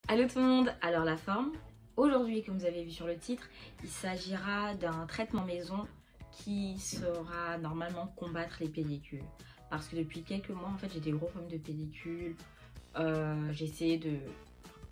Allô tout le monde, alors la forme. Aujourd'hui, comme vous avez vu sur le titre, il s'agira d'un traitement maison qui sera normalement combattre les pellicules. Parce que depuis quelques mois, en fait, j'ai des gros problèmes de pellicules. J'ai essayé de...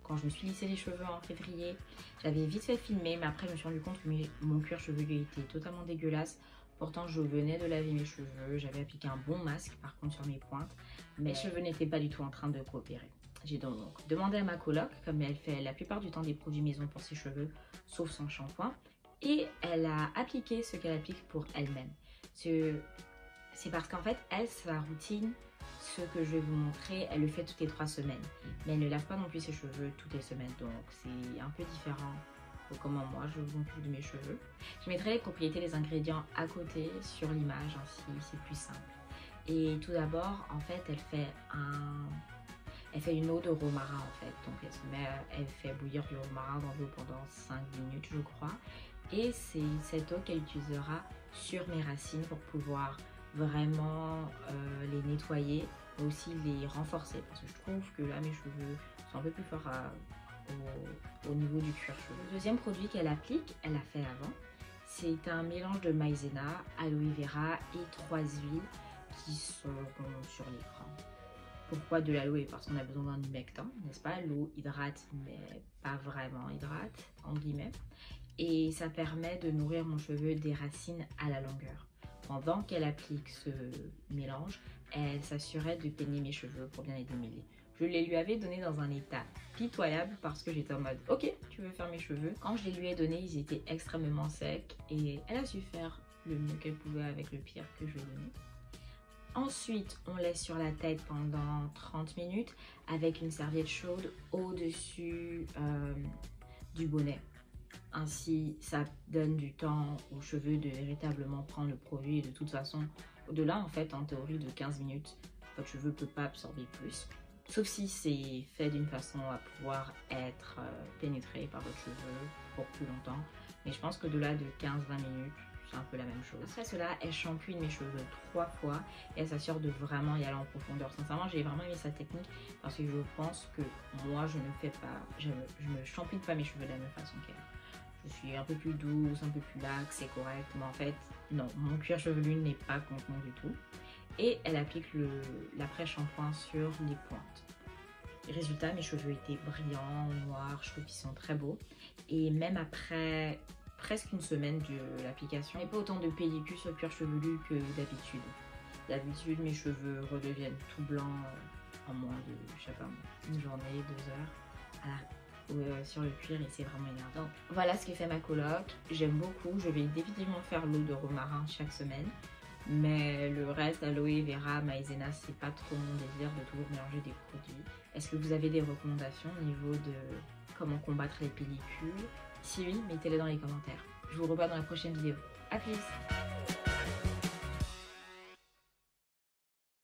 Quand je me suis lissé les cheveux en février, j'avais vite fait filmer, mais après je me suis rendu compte que mon cuir chevelu était totalement dégueulasse. Pourtant, je venais de laver mes cheveux, j'avais appliqué un bon masque par contre sur mes pointes. Mes cheveux n'étaient pas du tout en train de coopérer. J'ai donc demandé à ma coloc, comme elle fait la plupart du temps des produits maison pour ses cheveux, sauf son shampoing, et elle a appliqué ce qu'elle applique pour elle-même. C'est parce qu'en fait, elle, sa routine, ce que je vais vous montrer, elle le fait toutes les 3 semaines. Mais elle ne lave pas non plus ses cheveux toutes les semaines, donc c'est un peu différent de comment moi je m'occupe de mes cheveux. Je mettrai les propriétés des ingrédients à côté sur l'image, ainsi c'est plus simple. Et tout d'abord, en fait, elle fait une eau de romarin en fait. Donc elle fait bouillir du romarin dans l'eau pendant 5 minutes je crois. Et c'est cette eau qu'elle utilisera sur mes racines pour pouvoir vraiment les nettoyer, mais aussi les renforcer. Parce que je trouve que là mes cheveux sont un peu plus forts au niveau du cuir chevelu. Le deuxième produit qu'elle applique, elle a fait avant. C'est un mélange de maïzena, aloe vera et 3 huiles qui seront sur l'écran. Pourquoi de l'aloe? Parce qu'on a besoin d'un humectant, n'est-ce pas? L'eau hydrate, mais pas vraiment hydrate, en guillemets. Et ça permet de nourrir mon cheveu des racines à la longueur. Pendant qu'elle applique ce mélange, elle s'assurait de peigner mes cheveux pour bien les démêler. Je les lui avais donnés dans un état pitoyable parce que j'étais en mode « Ok, tu veux faire mes cheveux ?» Quand je les lui ai donnés, ils étaient extrêmement secs et elle a su faire le mieux qu'elle pouvait avec le pire que je lui ai donné. Ensuite, on laisse sur la tête pendant 30 minutes avec une serviette chaude au-dessus du bonnet. Ainsi, ça donne du temps aux cheveux de véritablement prendre le produit. Et de toute façon, au-delà, en fait, en théorie de 15 minutes, votre cheveu ne peut pas absorber plus. Sauf si c'est fait d'une façon à pouvoir être pénétré par votre cheveu pour plus longtemps. Mais je pense qu'au-delà de 15-20 minutes, c'est un peu la même chose. Après cela, elle shampooine mes cheveux 3 fois et elle s'assure de vraiment y aller en profondeur. Sincèrement, j'ai vraiment aimé sa technique parce que je pense que moi, je ne shampooine pas mes cheveux de la même façon qu'elle. Je suis un peu plus douce, un peu plus laxe, c'est correct. Mais en fait, non, mon cuir chevelu n'est pas contenant du tout. Et elle applique l'après-shampoing sur les pointes. Résultat, mes cheveux étaient brillants, noirs, je trouve qu'ils sont très beaux. Et même après presque une semaine de l'application, il n'y a pas autant de pellicule sur le cuir chevelu que d'habitude. D'habitude, mes cheveux redeviennent tout blancs en moins de, je sais pas, une journée, 2 heures sur le cuir et c'est vraiment énervant. Voilà ce que fait ma coloc. J'aime beaucoup. Je vais définitivement faire l'eau de romarin chaque semaine. Mais le reste, aloe vera, maïzena, c'est pas trop mon délire de toujours mélanger des produits. Est-ce que vous avez des recommandations au niveau de comment combattre les pellicules? Si oui, mettez-les dans les commentaires. Je vous revois dans la prochaine vidéo. A plus!